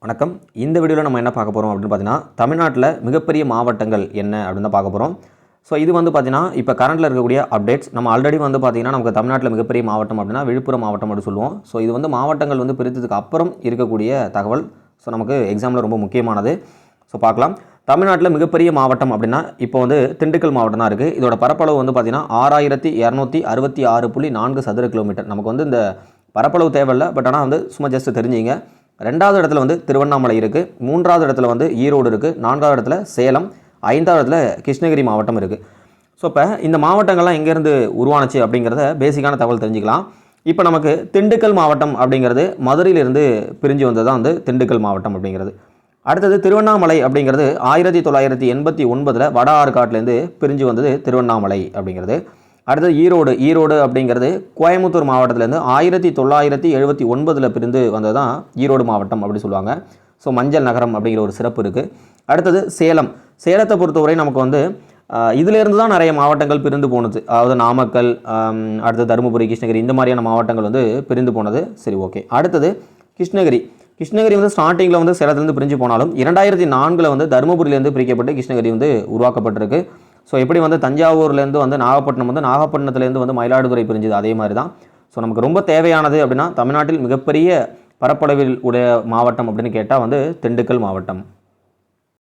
வணக்கம். இந்த வீடியோவில் நம்ம என்ன பார்க்க போகிறோம் அப்படின்னு பார்த்தீங்கன்னா, தமிழ்நாட்டில் மிகப்பெரிய மாவட்டங்கள் என்ன அப்படின்னு தான் பார்க்க போகிறோம். ஸோ இது வந்து பார்த்தீங்கன்னா, இப்போ கரண்ட்டில் இருக்கக்கூடிய அப்டேட்ஸ். நம்ம ஆல்ரெடி வந்து பார்த்தீங்கன்னா, நமக்கு தமிழ்நாட்டில் மிகப்பெரிய மாவட்டம் அப்படின்னா விழுப்புரம் மாவட்டம் அப்படின்னு சொல்லுவோம். ஸோ இது வந்து மாவட்டங்கள் வந்து பிரித்ததுக்கு அப்புறம் இருக்கக்கூடிய தகவல். ஸோ நமக்கு எக்ஸாமில் ரொம்ப முக்கியமானது. ஸோ பார்க்கலாம். தமிழ்நாட்டில் மிகப்பெரிய மாவட்டம் அப்படின்னா இப்போ வந்து திண்டுக்கல் மாவட்டம் தான் இருக்குது. இதோட பரப்பளவு வந்து பார்த்தீங்கன்னா 6266.4 சதுர கிலோமீட்டர். நமக்கு வந்து இந்த பரப்பளவு தேவையில்லை, பட் ஆனால் வந்து சும்மா ஜஸ்ட் தெரிஞ்சிங்க. ரெண்டாவது இடத்துல வந்து திருவண்ணாமலை இருக்குது, மூன்றாவது இடத்துல வந்து ஈரோடு இருக்குது, நான்காவது இடத்துல சேலம், ஐந்தாவது இடத்துல கிருஷ்ணகிரி மாவட்டம் இருக்குது. ஸோ இப்போ இந்த மாவட்டங்கள்லாம் எங்கேருந்து உருவானுச்சு அப்படிங்கிறத பேசிக்கான தகவல் தெரிஞ்சுக்கலாம். இப்போ நமக்கு திண்டுக்கல் மாவட்டம் அப்படிங்கிறது மதுரையிலிருந்து பிரிஞ்சு வந்தது தான் வந்து திண்டுக்கல் மாவட்டம் அப்படிங்கிறது. அடுத்தது திருவண்ணாமலை அப்படிங்கிறது 1989 வட ஆற்காட்டிலேருந்து பிரிஞ்சு வந்தது திருவண்ணாமலை அப்படிங்கிறது. அடுத்தது ஈரோடு அப்படிங்கிறது கோயம்புத்தூர் மாவட்டத்திலேருந்து 1979 பிரிந்து வந்தது தான் ஈரோடு மாவட்டம் அப்படி சொல்லுவாங்க. ஸோ மஞ்சள் நகரம் அப்படிங்கிற ஒரு சிறப்பு இருக்குது. அடுத்தது சேலத்தை பொறுத்தவரை நமக்கு வந்து இதிலேருந்து தான் நிறைய மாவட்டங்கள் பிரிந்து போனது. அதாவது நாமக்கல், அடுத்தது தருமபுரி, கிருஷ்ணகிரி இந்த மாதிரியான மாவட்டங்கள் வந்து பிரிந்து போனது. சரி, ஓகே. அடுத்தது கிருஷ்ணகிரி வந்து ஸ்டார்டிங்கில் வந்து சேலத்துலேருந்து பிரிஞ்சு போனாலும் 2004 வந்து தருமபுரியிலேருந்து பிரிக்கப்பட்டு கிருஷ்ணகிரி வந்து உருவாக்கப்பட்டிருக்கு. ஸோ எப்படி வந்து தஞ்சாவூர்லேருந்து வந்து நாகப்பட்டினத்துலேருந்து வந்து மயிலாடுதுறை பிரிஞ்சுது, அதே மாதிரி தான். ஸோ நமக்கு ரொம்ப தேவையானது அப்படின்னா தமிழ்நாட்டில் மிகப்பெரிய பரப்பளவில் உடைய மாவட்டம் அப்படின்னு கேட்டால் வந்து திண்டுக்கல் மாவட்டம்.